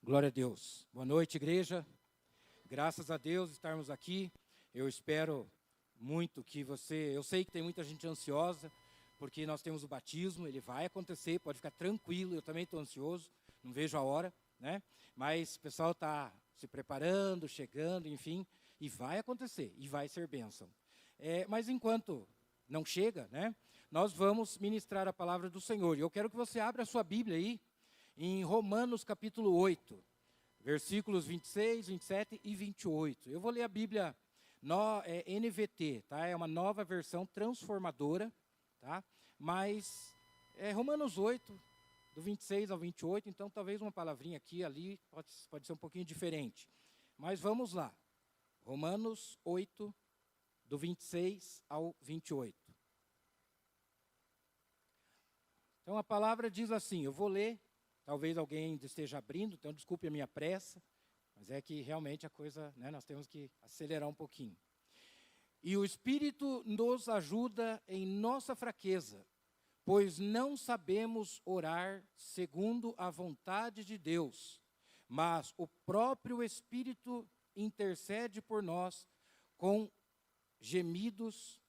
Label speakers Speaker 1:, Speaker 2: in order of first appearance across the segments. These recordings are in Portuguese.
Speaker 1: Glória a Deus. Boa noite, igreja. Graças a Deus estarmos aqui. Eu espero muito que eu sei que tem muita gente ansiosa, porque nós temos o batismo, ele vai acontecer, pode ficar tranquilo, eu também estou ansioso, não vejo a hora, né? Mas o pessoal está se preparando, chegando, enfim, e vai acontecer, e vai ser bênção. Mas enquanto não chega, né? Nós vamos ministrar a palavra do Senhor. E eu quero que você abra a sua Bíblia aí, em Romanos capítulo 8, versículos 26, 27 e 28. Eu vou ler a Bíblia NVT, tá? É uma nova versão transformadora, tá? Mas Romanos 8, do 26 ao 28, então talvez uma palavrinha aqui ali pode ser um pouquinho diferente. Mas vamos lá. Romanos 8, do 26 ao 28. Então a palavra diz assim, eu vou ler. Talvez alguém ainda esteja abrindo, então desculpe a minha pressa, mas é que realmente a coisa, né, nós temos que acelerar um pouquinho. E o Espírito nos ajuda em nossa fraqueza, pois não sabemos orar segundo a vontade de Deus, mas o próprio Espírito intercede por nós com gemidos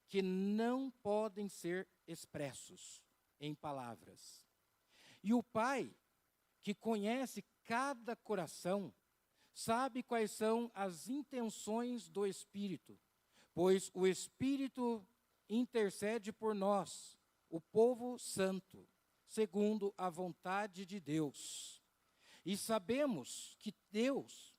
Speaker 1: que não podem ser expressos em palavras. E o Pai, que conhece cada coração, sabe quais são as intenções do Espírito, pois o Espírito intercede por nós, o povo santo, segundo a vontade de Deus. E sabemos que Deus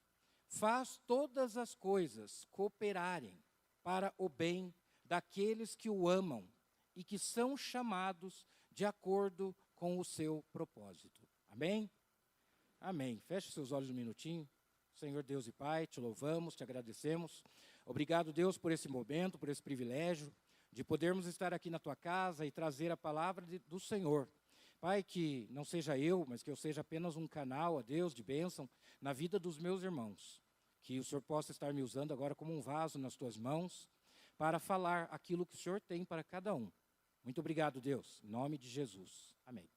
Speaker 1: faz todas as coisas cooperarem para o bem daqueles que o amam e que são chamados de acordo com o seu propósito. Amém? Amém. Feche seus olhos um minutinho. Senhor Deus e Pai, te louvamos, te agradecemos. Obrigado, Deus, por esse momento, por esse privilégio de podermos estar aqui na tua casa e trazer a palavra do Senhor. Pai, que não seja eu, mas que eu seja apenas um canal, a Deus, de bênção na vida dos meus irmãos. Que o Senhor possa estar me usando agora como um vaso nas tuas mãos para falar aquilo que o Senhor tem para cada um. Muito obrigado, Deus, em nome de Jesus. Amém.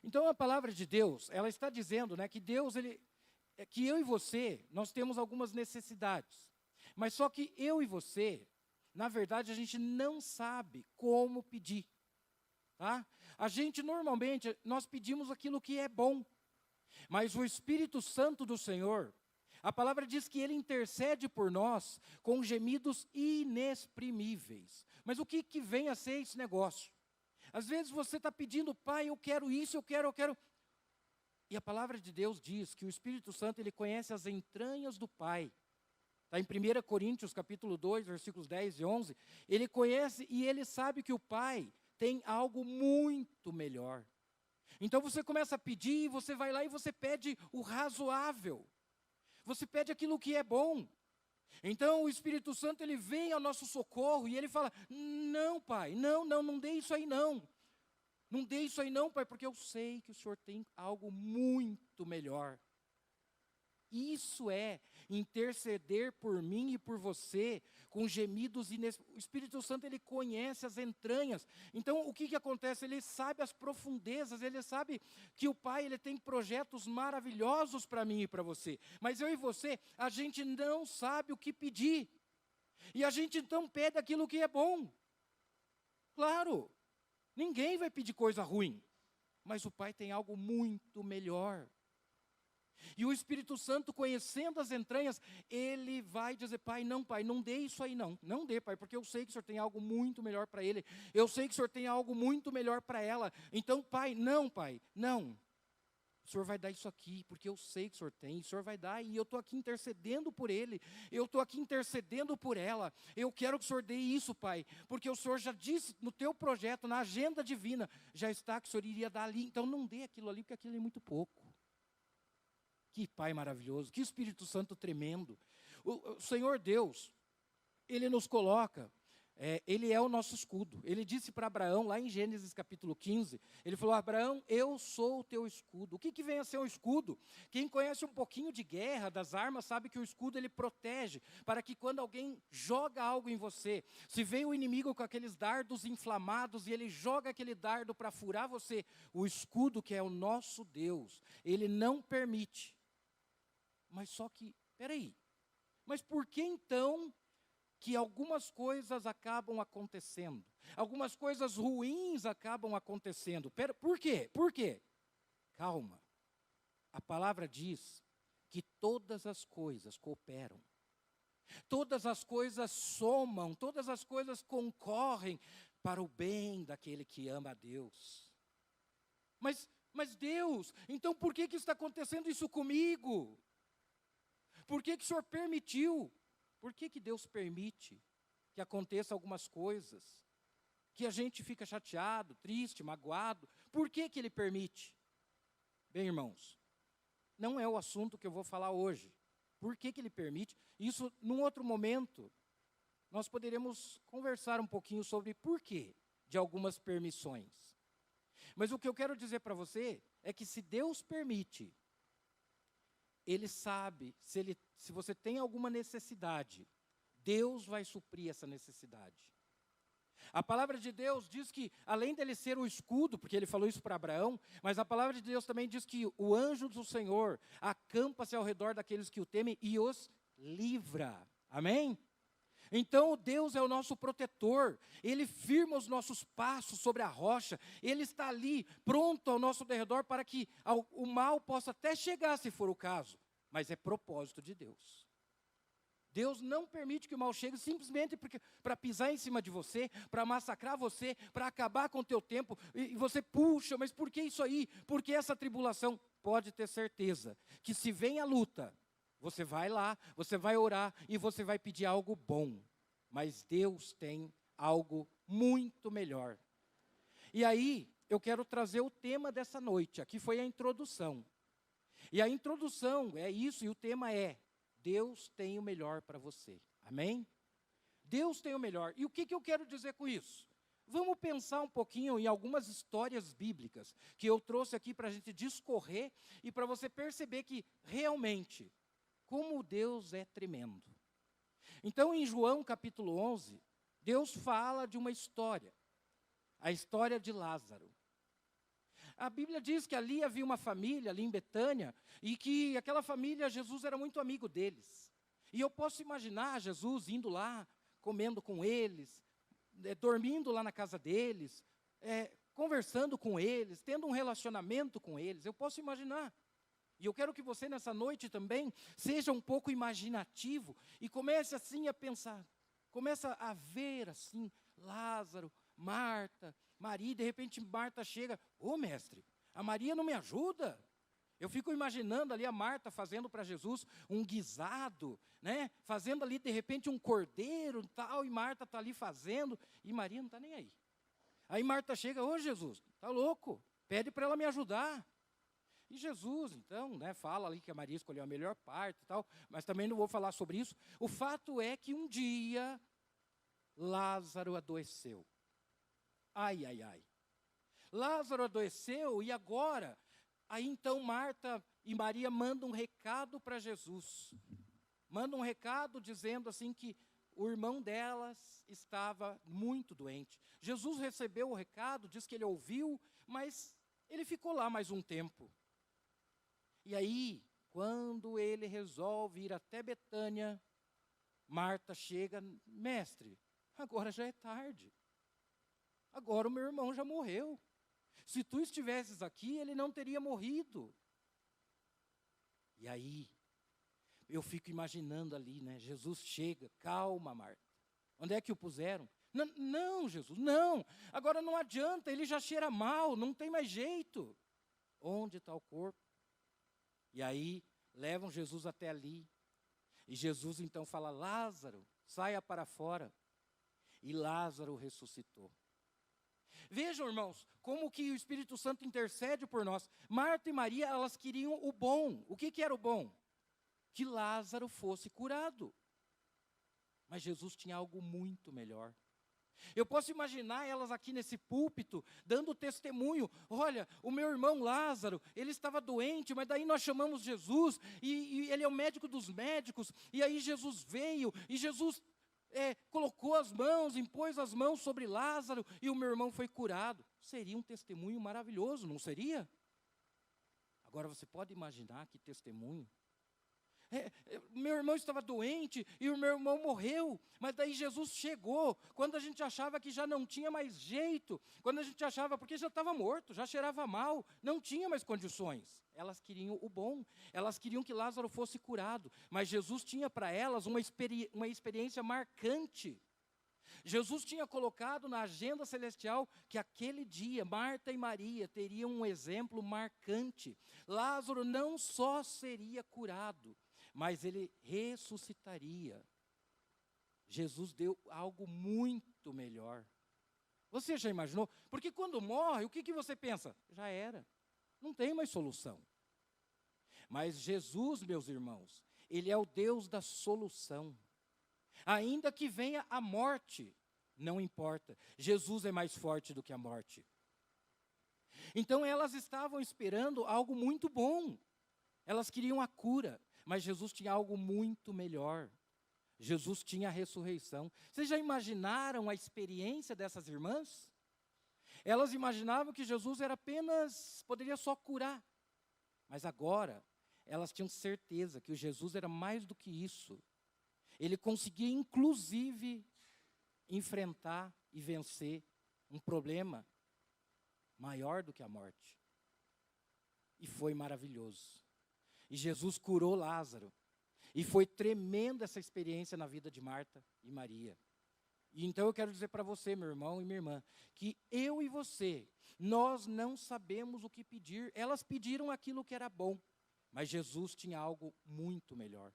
Speaker 1: Então, a palavra de Deus, ela está dizendo, né, que Deus, que eu e você, nós temos algumas necessidades. Mas só que eu e você, na verdade, a gente não sabe como pedir. Tá? A gente, normalmente, nós pedimos aquilo que é bom. Mas o Espírito Santo do Senhor, a palavra diz que ele intercede por nós com gemidos inexprimíveis. Mas o que vem a ser esse negócio? Às vezes você está pedindo, Pai, eu quero isso, eu quero. E a palavra de Deus diz que o Espírito Santo, ele conhece as entranhas do Pai. Está em 1 Coríntios, capítulo 2, versículos 10 e 11. Ele conhece e ele sabe que o Pai tem algo muito melhor. Então você começa a pedir, você vai lá e você pede o razoável. Você pede aquilo que é bom. Então o Espírito Santo, ele vem ao nosso socorro e ele fala, não, Pai, não dê isso aí não. Não dê isso aí não, Pai, porque eu sei que o Senhor tem algo muito melhor. Isso é interceder por mim e por você com gemidos o Espírito Santo, ele conhece as entranhas. Então, o que acontece? Ele sabe as profundezas, ele sabe que o Pai, ele tem projetos maravilhosos para mim e para você. Mas eu e você, a gente não sabe o que pedir. E a gente então pede aquilo que é bom. Claro, ninguém vai pedir coisa ruim. Mas o Pai tem algo muito melhor. E o Espírito Santo, conhecendo as entranhas, ele vai dizer, Pai, não dê isso aí não. Não dê, Pai, porque eu sei que o Senhor tem algo muito melhor para ele. Eu sei que o Senhor tem algo muito melhor para ela. Então, Pai, não. O Senhor vai dar isso aqui, porque eu sei que o Senhor tem. O Senhor vai dar e eu estou aqui intercedendo por ele. Eu estou aqui intercedendo por ela. Eu quero que o Senhor dê isso, Pai. Porque o Senhor já disse no teu projeto, na agenda divina, já está que o Senhor iria dar ali. Então, não dê aquilo ali, porque aquilo é muito pouco. Que Pai maravilhoso, que Espírito Santo tremendo. O Senhor Deus, ele nos coloca Ele é o nosso escudo. Ele disse para Abraão, lá em Gênesis capítulo 15, ele falou: Abraão, eu sou o teu escudo. O que vem a ser um escudo? Quem conhece um pouquinho de guerra, das armas, sabe que o escudo ele protege, para que quando alguém joga algo em você, se vem o inimigo com aqueles dardos inflamados e ele joga aquele dardo para furar você, o escudo, que é o nosso Deus, ele não permite. Mas só que, peraí, mas por que então que algumas coisas acabam acontecendo? Algumas coisas ruins acabam acontecendo. Por quê? Por quê? Calma. A palavra diz que todas as coisas cooperam. Todas as coisas somam, todas as coisas concorrem para o bem daquele que ama a Deus. Mas Deus, então por que está acontecendo isso comigo? Por que o Senhor permitiu? Por que Deus permite que aconteça algumas coisas, que a gente fica chateado, triste, magoado? Por que Ele permite? Bem, irmãos, não é o assunto que eu vou falar hoje. Por que Ele permite? Isso, num outro momento, nós poderemos conversar um pouquinho sobre porquê de algumas permissões. Mas o que eu quero dizer para você é que se Deus permite, Ele sabe, se você tem alguma necessidade, Deus vai suprir essa necessidade. A palavra de Deus diz que, além dele ser o escudo, porque ele falou isso para Abraão, mas a palavra de Deus também diz que o anjo do Senhor acampa-se ao redor daqueles que o temem e os livra. Amém? Então Deus é o nosso protetor, Ele firma os nossos passos sobre a rocha, Ele está ali pronto ao nosso derredor para que o mal possa até chegar, se for o caso, mas é propósito de Deus. Deus não permite que o mal chegue simplesmente para pisar em cima de você, para massacrar você, para acabar com o teu tempo, e você puxa, mas por que isso aí? Por que essa tribulação? Pode ter certeza que se vem a luta, você vai lá, você vai orar e você vai pedir algo bom. Mas Deus tem algo muito melhor. E aí, eu quero trazer o tema dessa noite. Aqui foi a introdução. E a introdução é isso, e o tema é: Deus tem o melhor para você. Amém? Deus tem o melhor. E o que eu quero dizer com isso? Vamos pensar um pouquinho em algumas histórias bíblicas que eu trouxe aqui para a gente discorrer e para você perceber que realmente, como Deus é tremendo. Então, em João capítulo 11, Deus fala de uma história, a história de Lázaro. A Bíblia diz que ali havia uma família, ali em Betânia, e que aquela família, Jesus era muito amigo deles. E eu posso imaginar Jesus indo lá, comendo com eles, dormindo lá na casa deles, conversando com eles, tendo um relacionamento com eles. Eu posso imaginar. E eu quero que você nessa noite também seja um pouco imaginativo e comece assim a pensar, começa a ver assim, Lázaro, Marta, Maria, e de repente Marta chega: ô mestre, a Maria não me ajuda? Eu fico imaginando ali a Marta fazendo para Jesus um guisado, né? Fazendo ali de repente um cordeiro e tal, e Marta está ali fazendo, e Maria não está nem aí. Aí Marta chega: ô Jesus, tá louco, pede para ela me ajudar. E Jesus, então, né, fala ali que a Maria escolheu a melhor parte e tal, mas também não vou falar sobre isso. O fato é que um dia, Lázaro adoeceu. Ai, ai, ai. Lázaro adoeceu e agora, aí então Marta e Maria mandam um recado para Jesus. Mandam um recado dizendo assim que o irmão delas estava muito doente. Jesus recebeu o recado, diz que ele ouviu, mas ele ficou lá mais um tempo. E aí, quando ele resolve ir até Betânia, Marta chega: mestre, agora já é tarde. Agora o meu irmão já morreu. Se tu estivesses aqui, ele não teria morrido. E aí, eu fico imaginando ali, né? Jesus chega: calma, Marta. Onde é que o puseram? Não, Jesus, não. Agora não adianta, ele já cheira mal, não tem mais jeito. Onde está o corpo? E aí, levam Jesus até ali. E Jesus então fala: Lázaro, saia para fora. E Lázaro ressuscitou. Vejam, irmãos, como que o Espírito Santo intercede por nós. Marta e Maria, elas queriam o bom. O que era o bom? Que Lázaro fosse curado. Mas Jesus tinha algo muito melhor. Eu posso imaginar elas aqui nesse púlpito, dando testemunho. Olha, o meu irmão Lázaro, ele estava doente, mas daí nós chamamos Jesus, e ele é o médico dos médicos, e aí Jesus veio, e Jesus colocou as mãos, impôs as mãos sobre Lázaro, e o meu irmão foi curado. Seria um testemunho maravilhoso, não seria? Agora você pode imaginar que testemunho. Meu irmão estava doente e o meu irmão morreu, mas daí Jesus chegou, quando a gente achava que já não tinha mais jeito, quando a gente achava, porque já estava morto, já cheirava mal, não tinha mais condições. Elas queriam o bom, elas queriam que Lázaro fosse curado, mas Jesus tinha para elas uma experiência marcante. Jesus tinha colocado na agenda celestial que aquele dia Marta e Maria teriam um exemplo marcante. Lázaro não só seria curado, mas ele ressuscitaria. Jesus deu algo muito melhor. Você já imaginou? Porque quando morre, o que você pensa? Já era, não tem mais solução. Mas Jesus, meus irmãos, Ele é o Deus da solução. Ainda que venha a morte, não importa. Jesus é mais forte do que a morte. Então elas estavam esperando algo muito bom. Elas queriam a cura, mas Jesus tinha algo muito melhor. Jesus tinha a ressurreição. Vocês já imaginaram a experiência dessas irmãs? Elas imaginavam que Jesus era apenas, poderia só curar. Mas agora, elas tinham certeza que o Jesus era mais do que isso. Ele conseguia, inclusive, enfrentar e vencer um problema maior do que a morte. E foi maravilhoso. E Jesus curou Lázaro. E foi tremenda essa experiência na vida de Marta e Maria. E então eu quero dizer para você, meu irmão e minha irmã, que eu e você, nós não sabemos o que pedir. Elas pediram aquilo que era bom, mas Jesus tinha algo muito melhor.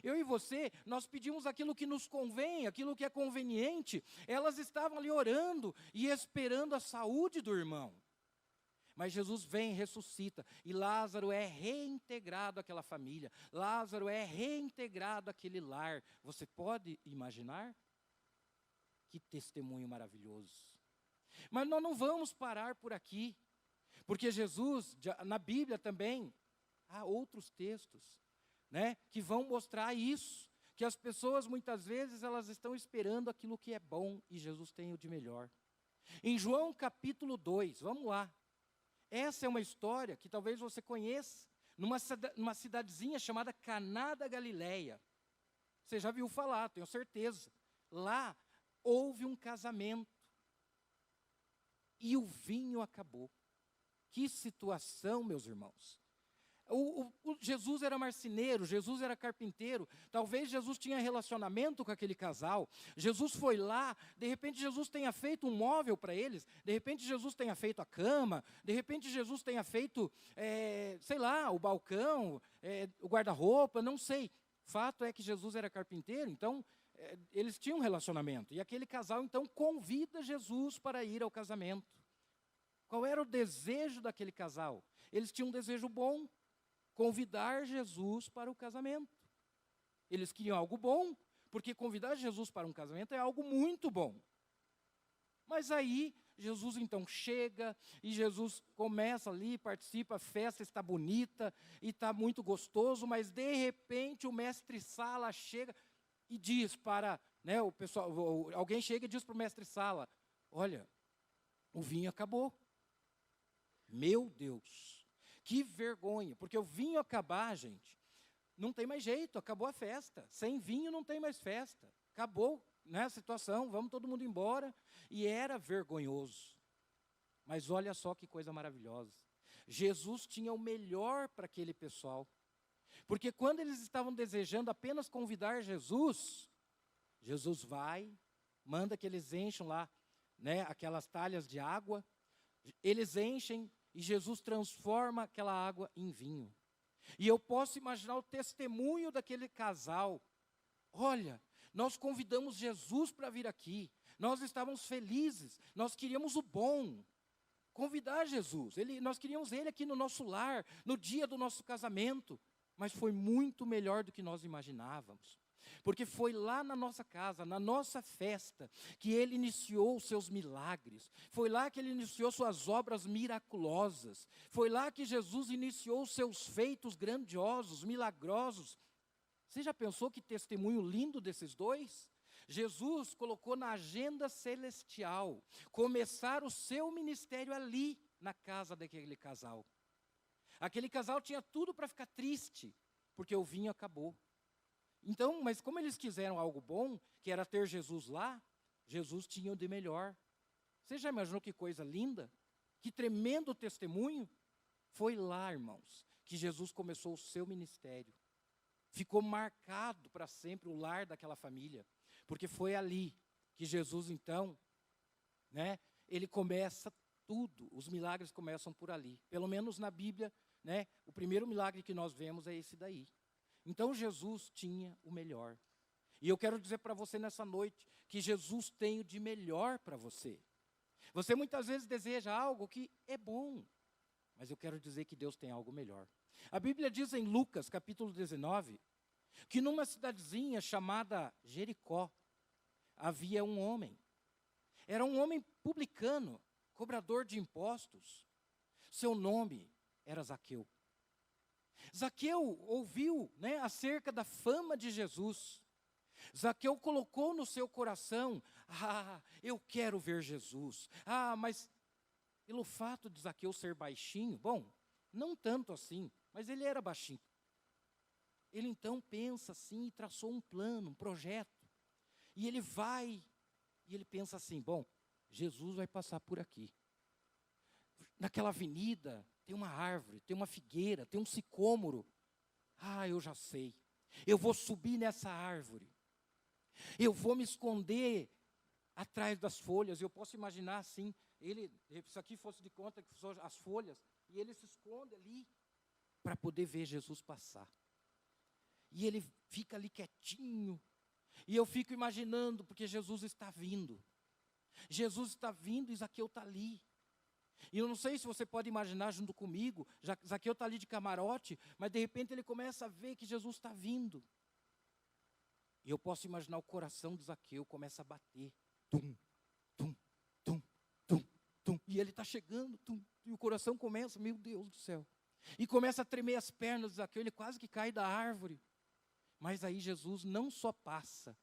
Speaker 1: Eu e você, nós pedimos aquilo que nos convém, aquilo que é conveniente. Elas estavam ali orando e esperando a saúde do irmão. Mas Jesus vem, ressuscita, e Lázaro é reintegrado àquela família. Lázaro é reintegrado àquele lar. Você pode imaginar? Que testemunho maravilhoso. Mas nós não vamos parar por aqui, porque Jesus, na Bíblia também, há outros textos, né, que vão mostrar isso, que as pessoas muitas vezes elas estão esperando aquilo que é bom e Jesus tem o de melhor. Em João capítulo 2, vamos lá. Essa é uma história que talvez você conheça, numa cidadezinha chamada Caná da Galileia. Você já viu falar, tenho certeza. Lá houve um casamento e o vinho acabou. Que situação, meus irmãos. Jesus era marceneiro, Jesus era carpinteiro, talvez Jesus tinha relacionamento com aquele casal, Jesus foi lá, de repente Jesus tenha feito um móvel para eles, de repente Jesus tenha feito a cama, de repente Jesus tenha feito, sei lá, o balcão, o guarda-roupa, não sei. Fato é que Jesus era carpinteiro, então eles tinham um relacionamento, e aquele casal então convida Jesus para ir ao casamento. Qual era o desejo daquele casal? Eles tinham um desejo bom, convidar Jesus para o casamento. Eles queriam algo bom, porque convidar Jesus para um casamento é algo muito bom. Mas aí, Jesus então chega, e Jesus começa ali, participa, a festa está bonita, e está muito gostoso, mas de repente o mestre-sala chega e diz para, o pessoal, alguém chega e diz para o mestre-sala, olha, o vinho acabou. Meu Deus! Que vergonha, porque o vinho acabar, gente, não tem mais jeito, acabou a festa. Sem vinho não tem mais festa. Acabou, a situação, vamos todo mundo embora. E era vergonhoso. Mas olha só que coisa maravilhosa. Jesus tinha o melhor para aquele pessoal. Porque quando eles estavam desejando apenas convidar Jesus, Jesus vai, manda que eles encham lá, aquelas talhas de água. Eles enchem, e Jesus transforma aquela água em vinho. E eu posso imaginar o testemunho daquele casal. Olha, nós convidamos Jesus para vir aqui. Nós estávamos felizes. Nós queríamos o bom. Convidar Jesus. Nós queríamos Ele aqui no nosso lar, no dia do nosso casamento. Mas foi muito melhor do que nós imaginávamos. Porque foi lá na nossa casa, na nossa festa, que ele iniciou os seus milagres. Foi lá que ele iniciou suas obras miraculosas. Foi lá que Jesus iniciou os seus feitos grandiosos, milagrosos. Você já pensou que testemunho lindo desses dois? Jesus colocou na agenda celestial começar o seu ministério ali, na casa daquele casal. Aquele casal tinha tudo para ficar triste, porque o vinho acabou. Então, mas como eles quiseram algo bom, que era ter Jesus lá, Jesus tinha o de melhor. Você já imaginou que coisa linda? Que tremendo testemunho? Foi lá, irmãos, que Jesus começou o seu ministério. Ficou marcado para sempre o lar daquela família, porque foi ali que Jesus, então, ele começa tudo, os milagres começam por ali. Pelo menos na Bíblia, o primeiro milagre que nós vemos é esse daí. Então Jesus tinha o melhor. E eu quero dizer para você nessa noite que Jesus tem o de melhor para você. Você muitas vezes deseja algo que é bom, mas eu quero dizer que Deus tem algo melhor. A Bíblia diz em Lucas, capítulo 19, que numa cidadezinha chamada Jericó, havia um homem. Era um homem publicano, cobrador de impostos. Seu nome era Zaqueu. Zaqueu ouviu acerca da fama de Jesus. Zaqueu colocou no seu coração, eu quero ver Jesus. Mas pelo fato de Zaqueu ser baixinho, bom, não tanto assim, mas ele era baixinho. Ele então pensa assim e traçou um plano, um projeto. E ele vai, e ele pensa assim, bom, Jesus vai passar por aqui. Naquela avenida tem uma árvore, tem uma figueira, tem um sicômoro. Eu já sei. Eu vou subir nessa árvore. Eu vou me esconder atrás das folhas. Eu posso imaginar assim, se aqui fosse de conta que são as folhas, e ele se esconde ali para poder ver Jesus passar. E ele fica ali quietinho. E eu fico imaginando, porque Jesus está vindo. Jesus está vindo e Zaqueu está ali. E eu não sei se você pode imaginar junto comigo, Zaqueu está ali de camarote, mas de repente ele começa a ver que Jesus está vindo. E eu posso imaginar o coração de Zaqueu começa a bater. Tum, tum, tum, tum, tum. E ele está chegando, tum. E o coração começa, meu Deus do céu. E começa a tremer as pernas de Zaqueu, ele quase que cai da árvore. Mas aí Jesus não só passa.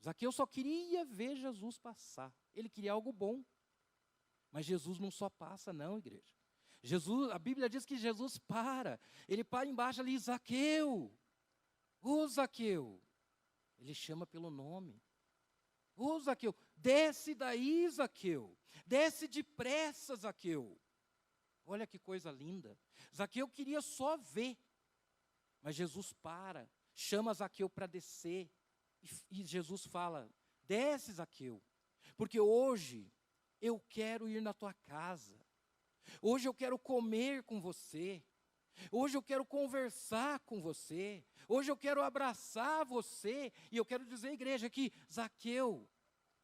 Speaker 1: Zaqueu só queria ver Jesus passar. Ele queria algo bom. Mas Jesus não só passa, não, igreja. A Bíblia diz que Jesus para. Ele para embaixo ali, Zaqueu. Ô Zaqueu. Ele chama pelo nome. Ô Zaqueu, desce daí, Zaqueu. Desce depressa, Zaqueu. Olha que coisa linda. Zaqueu queria só ver. Mas Jesus para, chama Zaqueu para descer. E Jesus fala, desce, Zaqueu. Porque hoje eu quero ir na tua casa. Hoje eu quero comer com você. Hoje eu quero conversar com você. Hoje eu quero abraçar você. E eu quero dizer, igreja, que Zaqueu,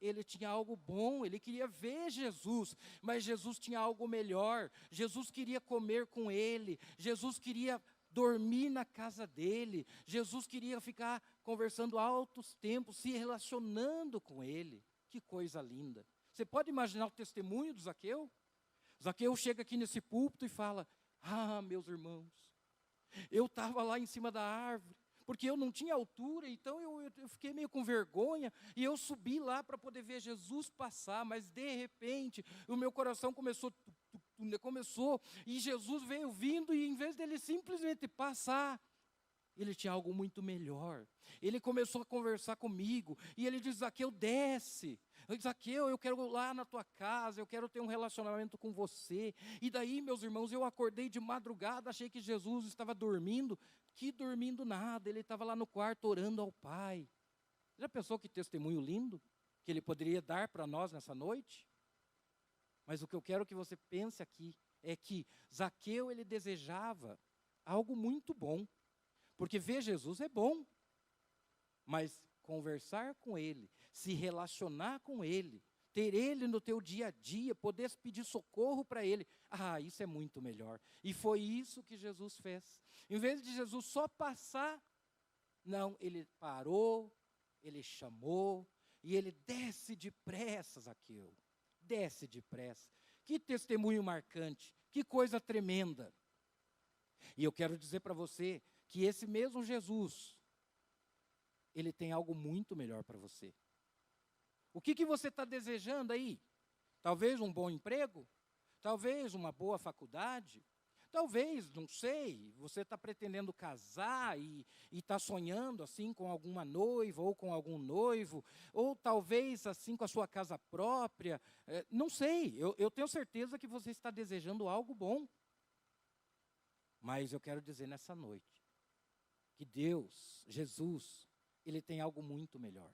Speaker 1: ele tinha algo bom, ele queria ver Jesus, mas Jesus tinha algo melhor. Jesus queria comer com ele. Jesus queria dormir na casa dele. Jesus queria ficar conversando altos tempos, se relacionando com ele. Que coisa linda. Você pode imaginar o testemunho de Zaqueu? Zaqueu chega aqui nesse púlpito e fala, meus irmãos, eu estava lá em cima da árvore, porque eu não tinha altura, então eu fiquei meio com vergonha, e eu subi lá para poder ver Jesus passar, mas de repente, o meu coração começou, e Jesus veio vindo, e em vez dele simplesmente passar, ele tinha algo muito melhor. Ele começou a conversar comigo, e ele diz, Zaqueu, desce. Zaqueu, eu quero ir lá na tua casa, eu quero ter um relacionamento com você. E daí, meus irmãos, eu acordei de madrugada, achei que Jesus estava dormindo. Que dormindo nada, ele estava lá no quarto orando ao Pai. Já pensou que testemunho lindo que ele poderia dar para nós nessa noite? Mas o que eu quero que você pense aqui é que Zaqueu, ele desejava algo muito bom. Porque ver Jesus é bom, mas conversar com Ele, se relacionar com Ele, ter Ele no teu dia a dia, poder pedir socorro para Ele, isso é muito melhor. E foi isso que Jesus fez. Em vez de Jesus só passar, Não, ele parou, ele chamou, e ele desce depressa, Zaqueu. Desce depressa. Que testemunho marcante, que coisa tremenda. E eu quero dizer para você que esse mesmo Jesus, ele tem algo muito melhor para você. O que você está desejando aí? Talvez um bom emprego? Talvez uma boa faculdade? Talvez, não sei, você está pretendendo casar e está sonhando assim com alguma noiva ou com algum noivo, ou talvez assim com a sua casa própria, não sei, eu tenho certeza que você está desejando algo bom. Mas eu quero dizer nessa noite, que Deus, Jesus, Ele tem algo muito melhor.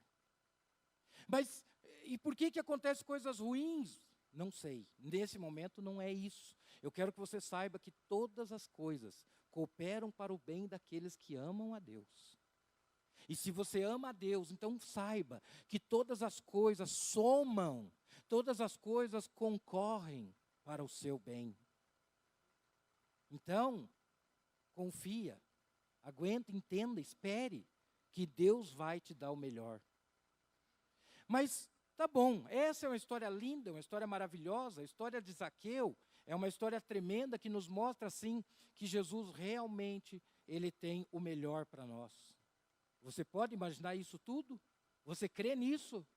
Speaker 1: Mas, e por que acontecem coisas ruins? Não sei, nesse momento não é isso. Eu quero que você saiba que todas as coisas cooperam para o bem daqueles que amam a Deus. E se você ama a Deus, então saiba que todas as coisas somam, todas as coisas concorrem para o seu bem. Então, confia, aguenta, entenda, espere, que Deus vai te dar o melhor. Mas, tá bom, essa é uma história linda, uma história maravilhosa, a história de Zaqueu é uma história tremenda que nos mostra, assim, que Jesus realmente, Ele tem o melhor para nós. Você pode imaginar isso tudo? Você crê nisso?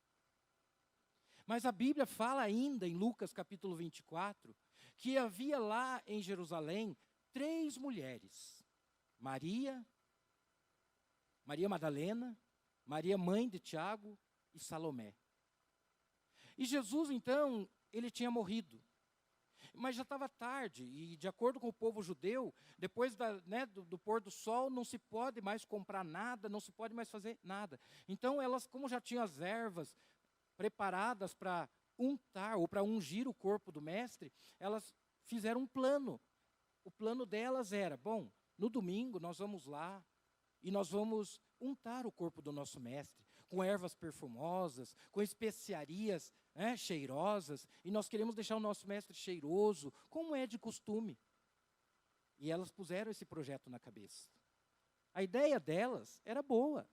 Speaker 1: Mas a Bíblia fala ainda, em Lucas capítulo 24, que havia lá em Jerusalém 3 mulheres. Maria Madalena, Maria mãe de Tiago e Salomé. E Jesus, então, ele tinha morrido. Mas já estava tarde, e de acordo com o povo judeu, depois do pôr do sol, não se pode mais comprar nada, não se pode mais fazer nada. Então, elas, como já tinham as ervas preparadas para untar, ou para ungir o corpo do mestre, elas fizeram um plano. O plano delas era, bom, no domingo nós vamos lá, e nós vamos untar o corpo do nosso mestre, com ervas perfumosas, com especiarias cheirosas, e nós queremos deixar o nosso mestre cheiroso, como é de costume. E elas puseram esse projeto na cabeça. A ideia delas era boa.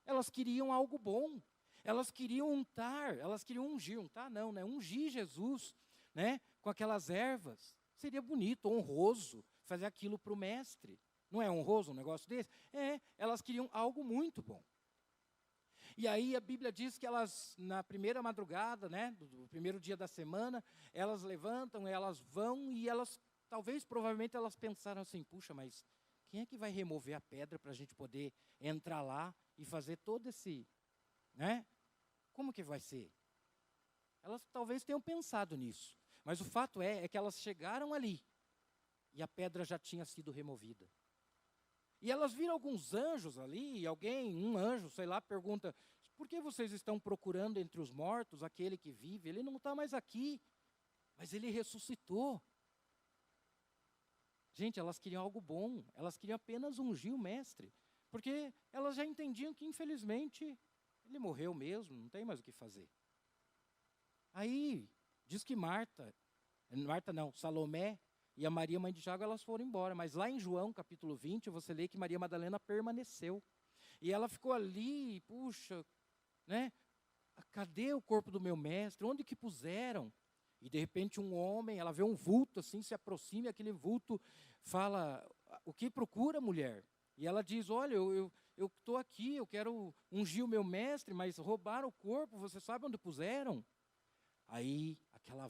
Speaker 1: Elas queriam algo bom. Elas queriam untar, elas queriam ungir, untar não, né? Ungir Jesus, né? Com aquelas ervas. Seria bonito, honroso, fazer aquilo para o mestre. Não é honroso um negócio desse? Elas queriam algo muito bom. E aí a Bíblia diz que elas, na primeira madrugada, né, do primeiro dia da semana, elas levantam, elas vão e elas, provavelmente elas pensaram assim, puxa, mas quem é que vai remover a pedra para a gente poder entrar lá e fazer todo esse, né? Como que vai ser? Elas talvez tenham pensado nisso. Mas o fato é que elas chegaram ali e a pedra já tinha sido removida. E elas viram alguns anjos ali, e um anjo, sei lá, pergunta, por que vocês estão procurando entre os mortos aquele que vive? Ele não está mais aqui, mas ele ressuscitou. Gente, elas queriam algo bom, elas queriam apenas ungir o mestre, porque elas já entendiam que, infelizmente, ele morreu mesmo, não tem mais o que fazer. Aí, diz que Salomé e a Maria, mãe de Tiago, elas foram embora. Mas lá em João, capítulo 20, você lê que Maria Madalena permaneceu. E ela ficou ali, puxa, né? Cadê o corpo do meu mestre? Onde que puseram? E de repente um homem, ela vê um vulto assim, se aproxima e aquele vulto fala, o que procura, mulher? E ela diz, olha, eu estou aqui, eu quero ungir o meu mestre, mas roubaram o corpo, você sabe onde puseram? Aí, aquela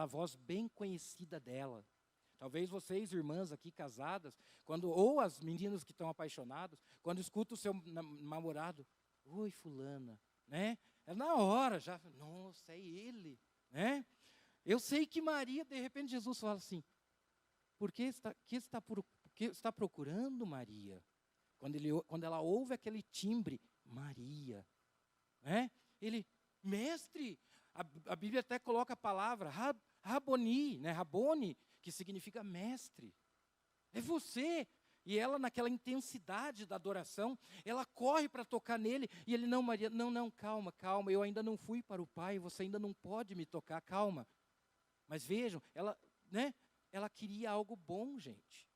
Speaker 1: voz bem conhecida dela. Talvez vocês, irmãs aqui casadas, ou as meninas que estão apaixonadas, quando escutam o seu namorado, oi fulana, né? É na hora já, nossa, é ele, né? Eu sei que Maria, de repente Jesus fala assim, que está procurando Maria? Quando ela ouve aquele timbre, Maria, né? Ele, mestre, a Bíblia até coloca a palavra Raboni, né? Raboni, que significa mestre. É você. E ela, naquela intensidade da adoração, ela corre para tocar nele. E ele, não, Maria, não, calma, eu ainda não fui para o Pai, você ainda não pode me tocar, calma. Mas vejam, ela queria algo bom, gente.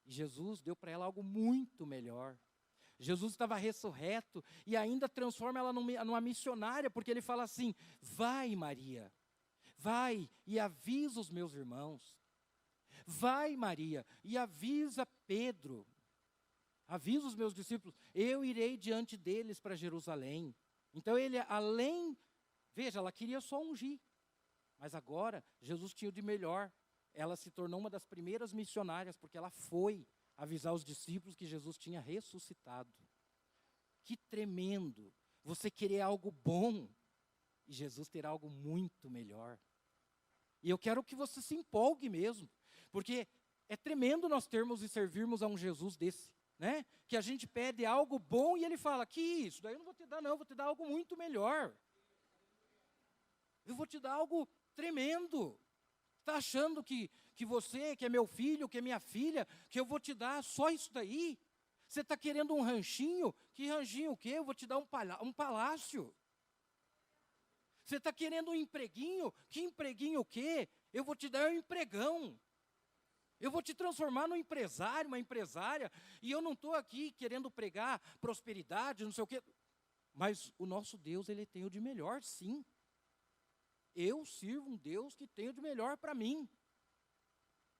Speaker 1: E Jesus deu para ela algo muito melhor. Jesus estava ressurreto e ainda transforma ela numa missionária, porque ele fala assim: vai, Maria, vai e avisa os meus irmãos. Vai, Maria, e avisa Pedro. Avisa os meus discípulos, eu irei diante deles para Jerusalém. Então ele, veja, ela queria só ungir. Mas agora, Jesus tinha o de melhor. Ela se tornou uma das primeiras missionárias, porque ela foi avisar os discípulos que Jesus tinha ressuscitado. Que tremendo! Você querer algo bom, e Jesus ter algo muito melhor. E eu quero que você se empolgue mesmo, porque é tremendo nós termos e servirmos a um Jesus desse, né? Que a gente pede algo bom e ele fala, que isso, daí eu não vou te dar não, eu vou te dar algo muito melhor. Eu vou te dar algo tremendo. Está achando que você, que é meu filho, que é minha filha, que eu vou te dar só isso daí? Você está querendo um ranchinho? Que ranchinho o quê? Eu vou te dar um palácio. Você está querendo um empreguinho? Que empreguinho o quê? Eu vou te dar um empregão. Eu vou te transformar num empresário, uma empresária. E eu não estou aqui querendo pregar prosperidade, não sei o quê. Mas o nosso Deus, ele tem o de melhor, sim. Eu sirvo um Deus que tem o de melhor para mim.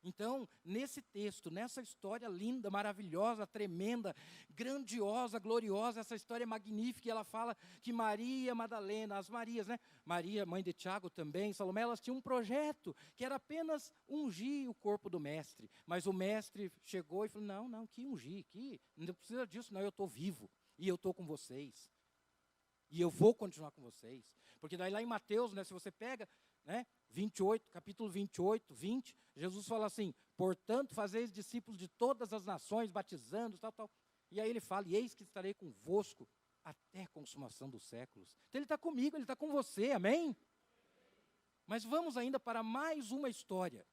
Speaker 1: Então, nesse texto, nessa história linda, maravilhosa, tremenda, grandiosa, gloriosa, essa história é magnífica, e ela fala que Maria Madalena, as Marias, né? Maria, mãe de Tiago também, Salomé, elas tinham um projeto, que era apenas ungir o corpo do mestre. Mas o mestre chegou e falou, não, que ungir, que não precisa disso, não, eu estou vivo, e eu estou com vocês. E eu vou continuar com vocês. Porque daí lá em Mateus, né, se você pega, né, 28, capítulo 28, 20, Jesus fala assim, portanto, fazeis discípulos de todas as nações, batizando, tal. E aí ele fala, e eis que estarei convosco até a consumação dos séculos. Então ele está comigo, ele está com você, amém? Mas vamos ainda para mais uma história.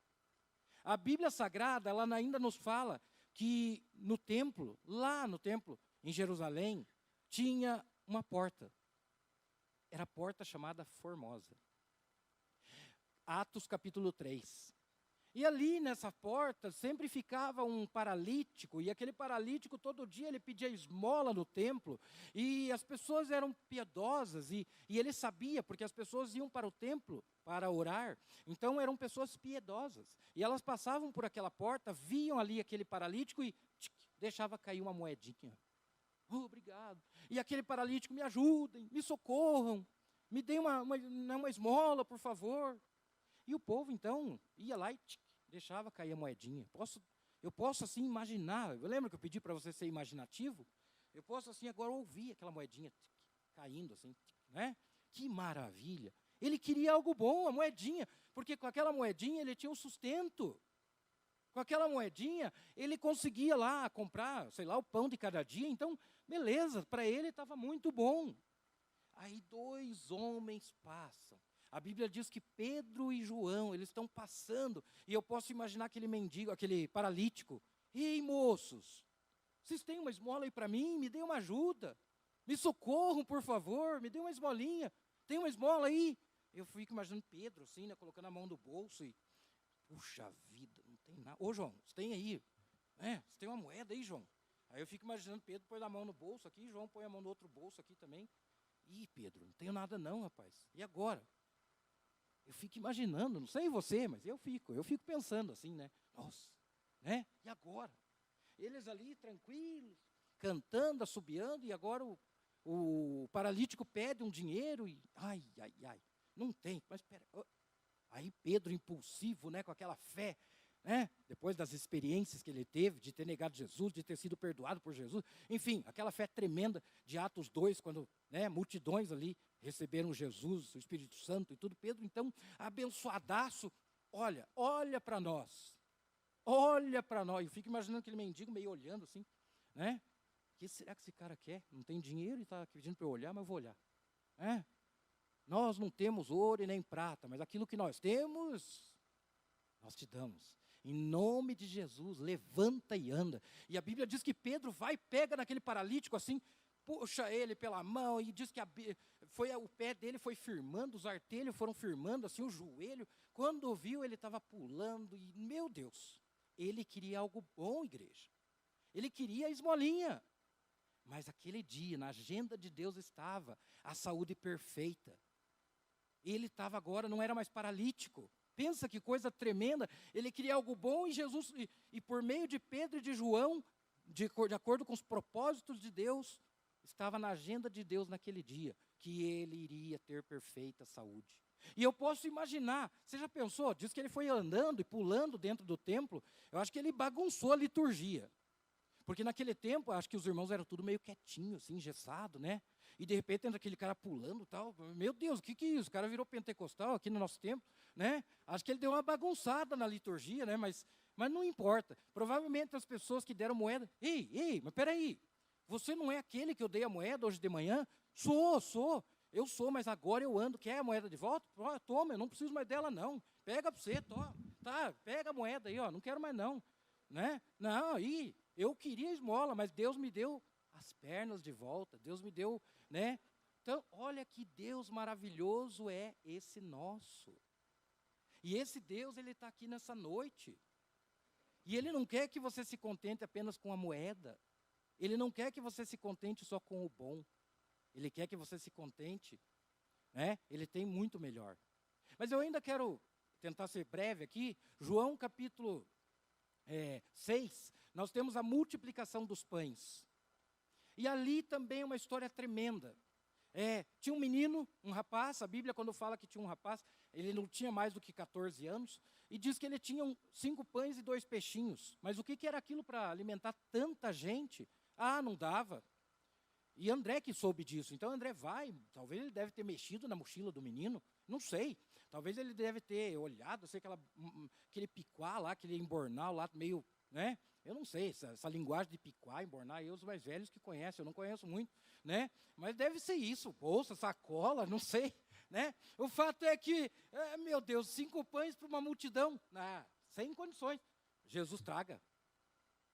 Speaker 1: A Bíblia Sagrada, ela ainda nos fala que no templo, lá no templo, em Jerusalém, tinha uma porta. Era a porta chamada Formosa. Atos capítulo 3. E ali nessa porta sempre ficava um paralítico, e aquele paralítico todo dia ele pedia esmola no templo, e as pessoas eram piedosas, e ele sabia, porque as pessoas iam para o templo para orar, então eram pessoas piedosas, e elas passavam por aquela porta, viam ali aquele paralítico e deixava cair uma moedinha. Obrigado. E aquele paralítico, me ajudem, me socorram, me deem uma esmola, por favor. E o povo, então, ia lá e deixava cair a moedinha. Eu posso, assim, imaginar. Eu lembro que eu pedi para você ser imaginativo? Eu posso, assim, agora ouvir aquela moedinha caindo, assim, né? Que maravilha. Ele queria algo bom, a moedinha, porque com aquela moedinha ele tinha um sustento. Com aquela moedinha, ele conseguia lá comprar, sei lá, o pão de cada dia. Então, beleza, para ele estava muito bom. Aí 2 homens passam. A Bíblia diz que Pedro e João, eles estão passando. E eu posso imaginar aquele mendigo, aquele paralítico. Ei, moços, vocês têm uma esmola aí para mim? Me dê uma ajuda. Me socorram, por favor, me dê uma esmolinha. Tem uma esmola aí? Eu fico imaginando Pedro, assim, né, colocando a mão no bolso e... Puxa vida, não tem nada. Ô, João, você tem aí? Você tem uma moeda aí, João? Aí eu fico imaginando Pedro põe a mão no bolso aqui, João põe a mão no outro bolso aqui também. Ih, Pedro, não tenho nada não, rapaz. E agora? Eu fico imaginando, não sei você, mas eu fico pensando assim, né? Nossa, né? E agora? Eles ali tranquilos, cantando, assobiando, e agora o paralítico pede um dinheiro e, ai, não tem, mas espera. Aí Pedro, impulsivo, né, com aquela fé, né, depois das experiências que ele teve, de ter negado Jesus, de ter sido perdoado por Jesus, enfim, aquela fé tremenda de Atos 2, quando, né, multidões ali receberam Jesus, o Espírito Santo e tudo. Pedro, então, abençoadaço, olha para nós, eu fico imaginando aquele mendigo meio olhando assim, né, o que será que esse cara quer? Não tem dinheiro e está pedindo para eu olhar, mas eu vou olhar, né? Nós não temos ouro e nem prata, mas aquilo que nós temos, nós te damos. Em nome de Jesus, levanta e anda. E a Bíblia diz que Pedro vai, pega naquele paralítico assim, puxa ele pela mão, e diz que o pé dele foi firmando, os artelhos foram firmando assim, o joelho. Quando viu, ele estava pulando, e meu Deus, Ele queria algo bom, igreja. Ele queria a esmolinha. Mas aquele dia, na agenda de Deus estava a saúde perfeita. Ele estava agora, não era mais paralítico. Pensa que coisa tremenda. Ele queria algo bom e Jesus, e por meio de Pedro e de João, de acordo com os propósitos de Deus, estava na agenda de Deus naquele dia, que ele iria ter perfeita saúde. E eu posso imaginar, você já pensou? Diz que ele foi andando e pulando dentro do templo. Eu acho que ele bagunçou a liturgia. Porque naquele tempo, acho que os irmãos eram tudo meio quietinho, assim, engessado, né? E de repente entra aquele cara pulando e tal. Meu Deus, o que é isso? O cara virou pentecostal aqui no nosso tempo, né? Acho que ele deu uma bagunçada na liturgia, né? Mas não importa. Provavelmente as pessoas que deram moeda, ei, mas peraí, você não é aquele que eu dei a moeda hoje de manhã? Eu sou, mas agora eu ando. Quer a moeda de volta? Toma, eu não preciso mais dela, não. Pega para você, toma. Tá, pega a moeda aí, ó, não quero mais não. Né? Não, eu queria esmola, mas Deus me deu as pernas de volta, Deus me deu, né? Então, olha que Deus maravilhoso é esse nosso. E esse Deus, ele está aqui nessa noite. E ele não quer que você se contente apenas com a moeda. Ele não quer que você se contente só com o bom. Ele quer que você se contente, né? Ele tem muito melhor. Mas eu ainda quero tentar ser breve aqui. João capítulo 6, nós temos a multiplicação dos pães. E ali também é uma história tremenda. Tinha um menino, um rapaz, a Bíblia quando fala que tinha um rapaz, ele não tinha mais do que 14 anos, e diz que ele tinha 5 pães e 2 peixinhos. Mas o que era aquilo para alimentar tanta gente? Não dava. E André que soube disso. Então André vai, talvez ele deve ter mexido na mochila do menino, não sei. Talvez ele deve ter olhado, sei aquele picuá lá, aquele embornal lá, meio, né? Eu não sei, essa linguagem de picuá, embornar, os mais velhos que conhecem, eu não conheço muito, né? Mas deve ser isso, bolsa, sacola, não sei, né? O fato é que, meu Deus, 5 pães para uma multidão, sem condições. Jesus traga.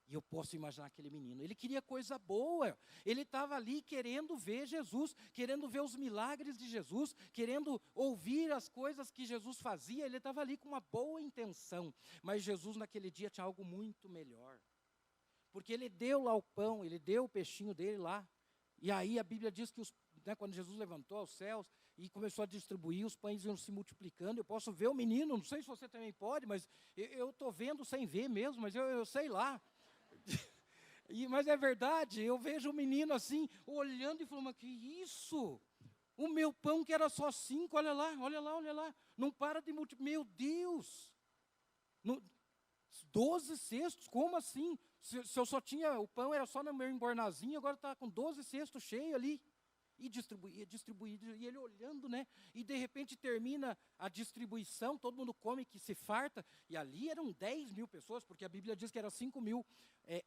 Speaker 1: E eu posso imaginar aquele menino, ele queria coisa boa, ele estava ali querendo ver Jesus, querendo ver os milagres de Jesus, querendo ouvir as coisas que Jesus fazia, ele estava ali com uma boa intenção, mas Jesus naquele dia tinha algo muito melhor, porque ele deu lá o pão, ele deu o peixinho dele lá, e aí a Bíblia diz que quando Jesus levantou aos céus e começou a distribuir, os pães iam se multiplicando, eu posso ver o menino, não sei se você também pode, mas eu estou vendo sem ver mesmo, mas eu sei lá. Mas é verdade, eu vejo o menino assim, olhando e falando, mas que isso? O meu pão que era só 5, olha lá, não para de multiplicar, meu Deus, 12 cestos, como assim? Se eu só tinha, o pão era só no meu embornazinho, agora está com 12 cestos cheios ali. E distribuía, e ele olhando, né? E de repente termina a distribuição, todo mundo come que se farta, e ali eram 10 mil pessoas, porque a Bíblia diz que eram 5 mil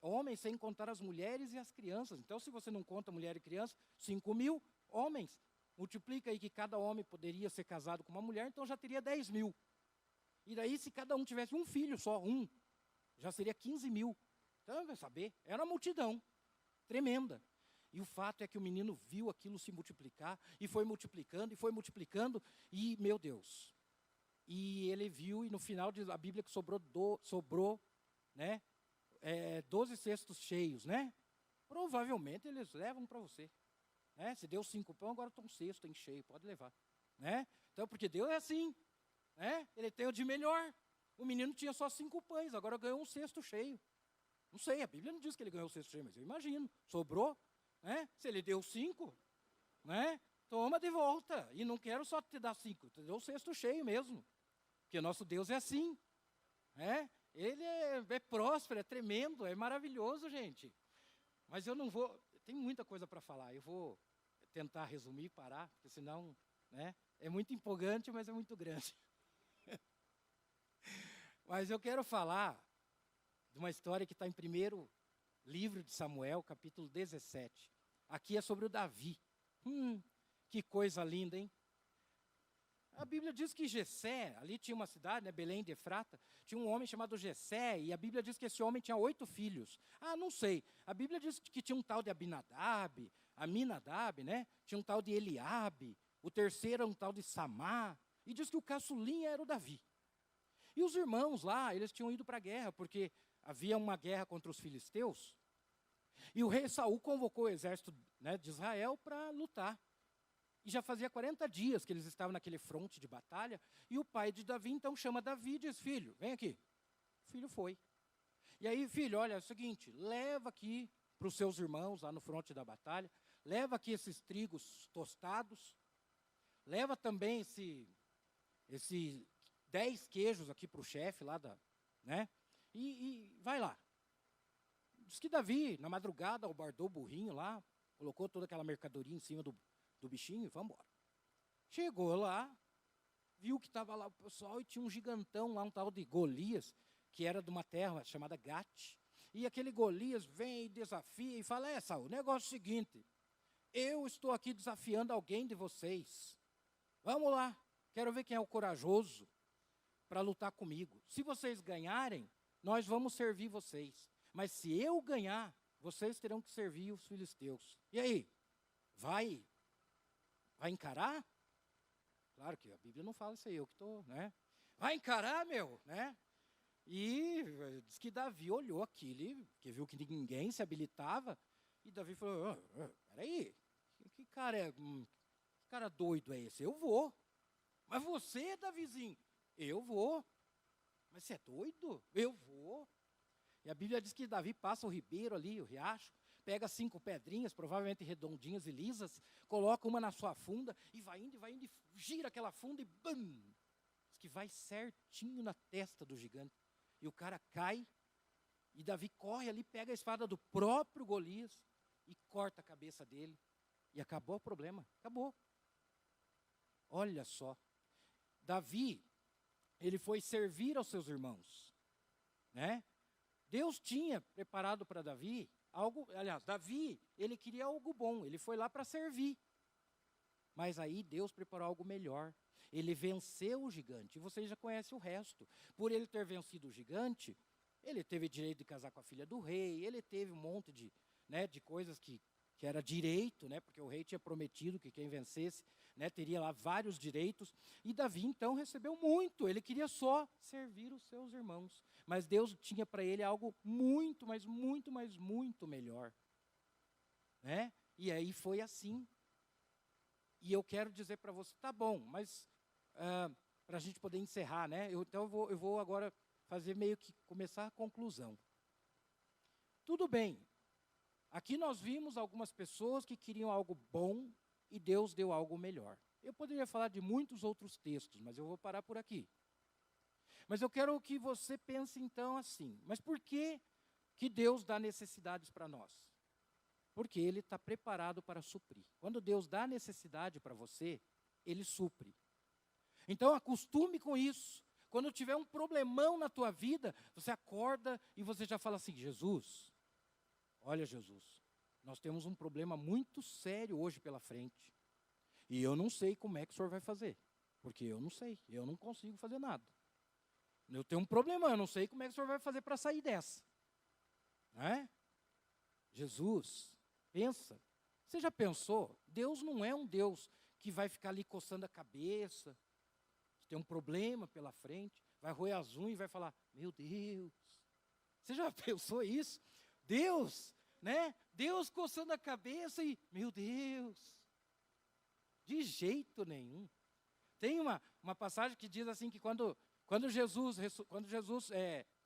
Speaker 1: homens, sem contar as mulheres e as crianças. Então, se você não conta mulher e criança, 5 mil homens. Multiplica aí que cada homem poderia ser casado com uma mulher, então já teria 10 mil. E daí, se cada um tivesse um filho só, já seria 15 mil. Então, vai saber, era uma multidão tremenda. E o fato é que o menino viu aquilo se multiplicar, e foi multiplicando, e, meu Deus, e ele viu, e no final diz a Bíblia que sobrou, né, 12 cestos cheios, né? Provavelmente eles levam para você. Né? Se deu 5 pão, agora está um cesto cheio, pode levar. Né? Então, porque Deus é assim, né? Ele tem o de melhor. O menino tinha só 5 pães, agora ganhou um cesto cheio. Não sei, a Bíblia não diz que ele ganhou um cesto cheio, mas eu imagino, sobrou. Né? Se ele deu 5, né? Toma de volta. E não quero só te dar 5, te dou o cesto cheio mesmo. Porque nosso Deus é assim. Né? Ele é próspero, é tremendo, é maravilhoso, gente. Mas eu não vou, tem muita coisa para falar. Eu vou tentar resumir e parar, porque senão, né? É muito empolgante, mas é muito grande. Mas eu quero falar de uma história que está em 1º livro de Samuel, capítulo 17. Aqui é sobre o Davi. Que coisa linda, hein? A Bíblia diz que Jessé, ali tinha uma cidade, né, Belém de Efrata, tinha um homem chamado Jessé, e a Bíblia diz que esse homem tinha 8 filhos. Não sei. A Bíblia diz que tinha um tal de Aminadab, né? Tinha um tal de Eliabe, o terceiro era um tal de Samá, e diz que o caçulinha era o Davi. E os irmãos lá, eles tinham ido para a guerra, porque havia uma guerra contra os filisteus, e o rei Saul convocou o exército, né, de Israel para lutar. E já fazia 40 dias que eles estavam naquele fronte de batalha, e o pai de Davi então chama Davi e diz, filho, vem aqui. O filho foi. E aí, filho, olha, é o seguinte, leva aqui para os seus irmãos lá no fronte da batalha, leva aqui esses trigos tostados, leva também esse 10 queijos aqui para o chefe lá, né? E vai lá. Diz que Davi, na madrugada, albardou o burrinho lá, colocou toda aquela mercadoria em cima do bichinho e vamos embora. Chegou lá, viu que estava lá o pessoal e tinha um gigantão lá, um tal de Golias, que era de uma terra chamada Gate. E aquele Golias vem e desafia e fala, Saul, o negócio é o seguinte, eu estou aqui desafiando alguém de vocês. Vamos lá, quero ver quem é o corajoso para lutar comigo. Se vocês ganharem, nós vamos servir vocês. Mas se eu ganhar, vocês terão que servir os filisteus. E aí, vai encarar? Claro que a Bíblia não fala isso aí, eu que estou, né? Vai encarar, meu, né? E diz que Davi olhou aquilo, que viu que ninguém se habilitava, e Davi falou, peraí, que cara doido é esse? Eu vou. Mas você, Davizinho? Eu vou. Mas você é doido? Eu vou. E a Bíblia diz que Davi passa o ribeiro ali, o riacho, pega 5 pedrinhas, provavelmente redondinhas e lisas, coloca uma na sua funda, e vai indo, e gira aquela funda e bam! Diz que vai certinho na testa do gigante. E o cara cai, e Davi corre ali, pega a espada do próprio Golias e corta a cabeça dele. E acabou o problema, acabou. Olha só, Davi, ele foi servir aos seus irmãos, né? Deus tinha preparado para Davi algo, aliás, Davi, ele queria algo bom, ele foi lá para servir. Mas aí Deus preparou algo melhor. Ele venceu o gigante, e vocês já conhecem o resto. Por ele ter vencido o gigante, ele teve direito de casar com a filha do rei, ele teve um monte de, né, de coisas que era direito, né, porque o rei tinha prometido que quem vencesse, né, teria lá vários direitos. E Davi, então, recebeu muito. Ele queria só servir os seus irmãos. Mas Deus tinha para ele algo muito, mas muito, mas muito melhor. Né? E aí foi assim. E eu quero dizer para você, tá bom, mas para a gente poder encerrar, né? Então eu vou agora fazer meio que começar a conclusão. Tudo bem. Aqui nós vimos algumas pessoas que queriam algo bom e Deus deu algo melhor. Eu poderia falar de muitos outros textos, mas eu vou parar por aqui. Mas eu quero que você pense então assim, mas por que Deus dá necessidades para nós? Porque Ele está preparado para suprir. Quando Deus dá necessidade para você, Ele supre. Então acostume com isso. Quando tiver um problemão na tua vida, você acorda e você já fala assim, Jesus, olha Jesus, nós temos um problema muito sério hoje pela frente. E eu não sei como é que o Senhor vai fazer. Porque eu não sei, eu não consigo fazer nada. Eu tenho um problema, eu não sei como é que o Senhor vai fazer para sair dessa. Não é? Jesus, pensa, você já pensou? Deus não é um Deus que vai ficar ali coçando a cabeça, que tem um problema pela frente, vai roer as unhas e vai falar, meu Deus. Você já pensou isso? Deus, né? Deus coçando a cabeça e, meu Deus. De jeito nenhum. Tem uma passagem que diz assim que quando Jesus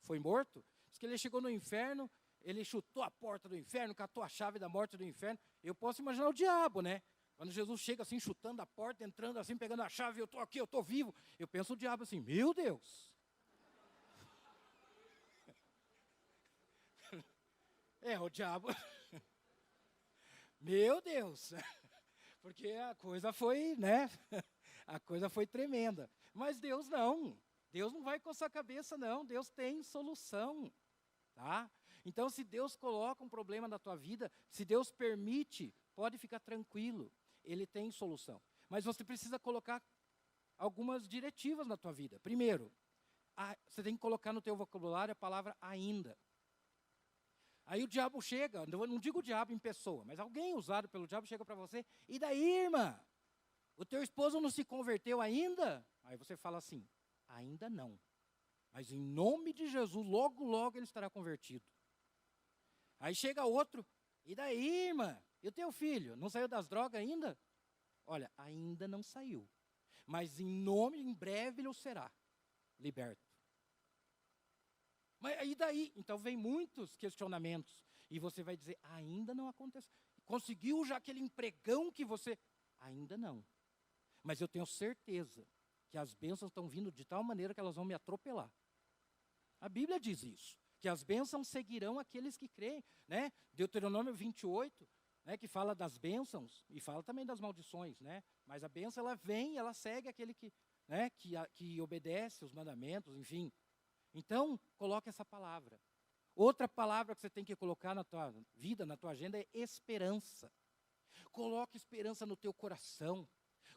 Speaker 1: foi morto, diz que ele chegou no inferno, ele chutou a porta do inferno, catou a chave da morte do inferno. Eu posso imaginar o diabo, né? Quando Jesus chega assim, chutando a porta, entrando assim, pegando a chave, eu estou aqui, eu estou vivo. Eu penso o diabo assim, meu Deus. O diabo. Meu Deus. Porque a coisa foi, né? A coisa foi tremenda. Mas Deus não. Deus não vai coçar a cabeça, não. Deus tem solução. Tá? Então, se Deus coloca um problema na tua vida, se Deus permite, pode ficar tranquilo. Ele tem solução. Mas você precisa colocar algumas diretivas na tua vida. Primeiro, você tem que colocar no teu vocabulário a palavra ainda. Aí o diabo chega, não digo o diabo em pessoa, mas alguém usado pelo diabo chega para você, e daí, irmã? O teu esposo não se converteu ainda? Aí você fala assim, ainda não. Mas em nome de Jesus, logo, logo ele estará convertido. Aí chega outro, e daí, irmã? E o teu filho? Não saiu das drogas ainda? Olha, ainda não saiu. Mas em breve ele será liberto. Mas e daí? Então vem muitos questionamentos. E você vai dizer, ainda não aconteceu. Conseguiu já aquele empregão que você... Ainda não. Mas eu tenho certeza que as bênçãos estão vindo de tal maneira que elas vão me atropelar. A Bíblia diz isso, que as bênçãos seguirão aqueles que creem, né? Deuteronômio 28, né, que fala das bênçãos e fala também das maldições, né? Mas a bênção ela vem, ela segue aquele que, né, que obedece os mandamentos, enfim. Então, coloque essa palavra. Outra palavra que você tem que colocar na tua vida, na tua agenda é esperança. Coloque esperança no teu coração.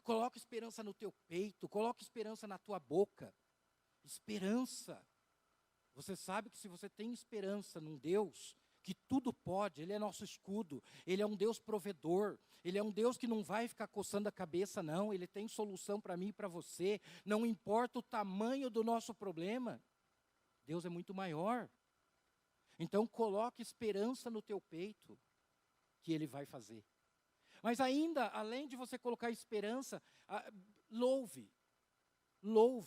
Speaker 1: Coloque esperança no teu peito. Coloque esperança na tua boca. Esperança. Você sabe que se você tem esperança num Deus que tudo pode, Ele é nosso escudo, Ele é um Deus provedor, Ele é um Deus que não vai ficar coçando a cabeça, não, Ele tem solução para mim e para você, não importa o tamanho do nosso problema, Deus é muito maior. Então coloque esperança no teu peito, que Ele vai fazer. Mas ainda, além de você colocar esperança, louve,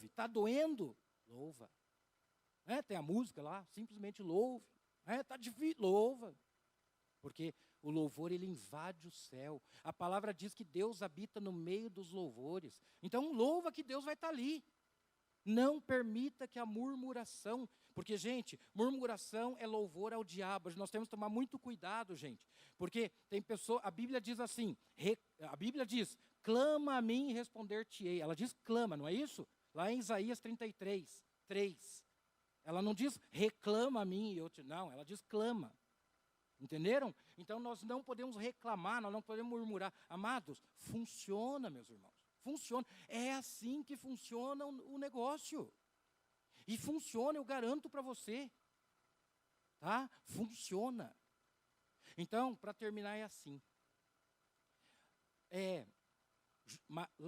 Speaker 1: está doendo? Louva. Tem a música lá, simplesmente louve. Está difícil, louva. Porque o louvor, ele invade o céu. A palavra diz que Deus habita no meio dos louvores. Então, louva que Deus vai estar ali. Não permita que a murmuração... Porque, gente, murmuração é louvor ao diabo. Nós temos que tomar muito cuidado, gente. Porque tem pessoa... A Bíblia diz assim... A Bíblia diz, clama a mim e responder-te-ei. Ela diz clama, não é isso? Lá em Isaías 33, 3. Ela não diz reclama a mim e eu te... Não, ela diz clama. Entenderam? Então nós não podemos reclamar, nós não podemos murmurar. Amados, funciona, meus irmãos. Funciona. É assim que funciona o negócio. E funciona, eu garanto para você. Tá? Funciona. Então, para terminar é assim.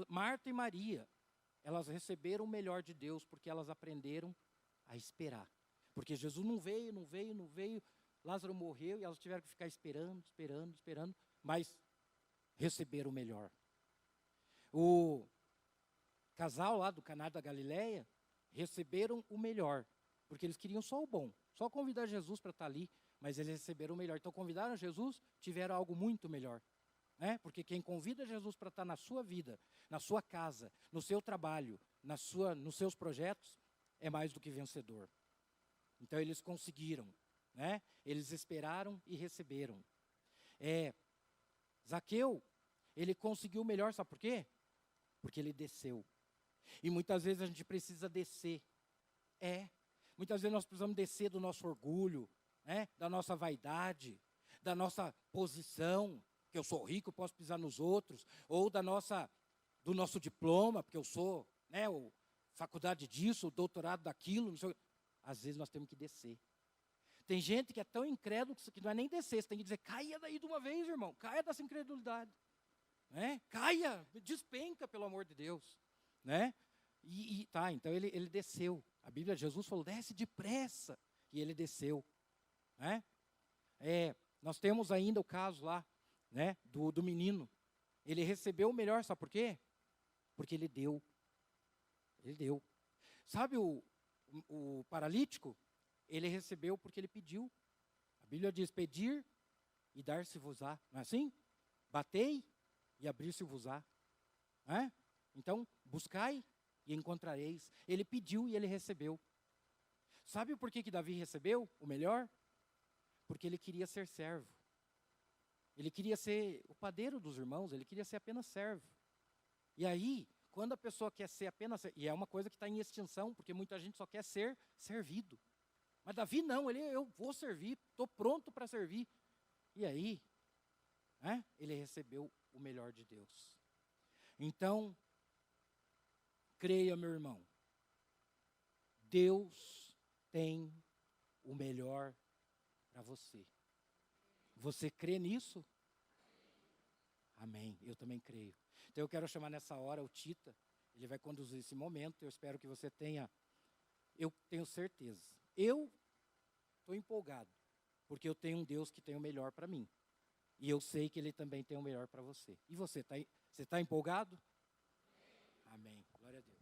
Speaker 1: Marta e Maria, elas receberam o melhor de Deus porque elas aprenderam a esperar. Porque Jesus não veio. Lázaro morreu e elas tiveram que ficar esperando, mas receberam o melhor. O casal lá do Caná da Galileia receberam o melhor, porque eles queriam só o bom, só convidar Jesus para estar ali, mas eles receberam o melhor. Então convidaram Jesus, tiveram algo muito melhor. Porque quem convida Jesus para estar na sua vida, na sua casa, no seu trabalho, nos seus projetos, é mais do que vencedor. Então eles conseguiram, eles esperaram e receberam. Zaqueu, ele conseguiu o melhor, sabe por quê? Porque ele desceu. E muitas vezes a gente precisa descer. Muitas vezes nós precisamos descer do nosso orgulho, da nossa vaidade, da nossa posição, que eu sou rico, posso pisar nos outros, ou do nosso diploma, porque eu sou, faculdade disso, doutorado daquilo, não sei. Às vezes nós temos que descer. Tem gente que é tão incrédulo que não é nem descer, você tem que dizer, caia daí de uma vez, irmão, caia dessa incredulidade. Caia, despenca, pelo amor de Deus. Então ele desceu. A Bíblia, Jesus falou, desce depressa. E ele desceu. Nós temos ainda o caso lá, do menino. Ele recebeu o melhor, sabe por quê? Porque ele deu. Ele deu. Sabe o paralítico? Ele recebeu porque ele pediu. A Bíblia diz, pedir e dar-se-vos-á. Não é assim? Batei e abrir-se-vos-á. Então, buscai e encontrareis. Ele pediu e ele recebeu. Sabe por que Davi recebeu o melhor? Porque ele queria ser servo. Ele queria ser o padeiro dos irmãos, ele queria ser apenas servo. E aí, quando a pessoa quer ser apenas... E é uma coisa que está em extinção, porque muita gente só quer ser servido. Mas Davi não, eu vou servir, estou pronto para servir. E aí, ele recebeu o melhor de Deus. Então, creia, meu irmão, Deus tem o melhor para você. Você crê nisso? Amém, eu também creio. Então eu quero chamar nessa hora o Tita, ele vai conduzir esse momento, eu espero que você tenha eu tenho certeza. Eu estou empolgado, porque eu tenho um Deus que tem o melhor para mim. E eu sei que Ele também tem o melhor para você. E você está empolgado? Amém. Glória a Deus.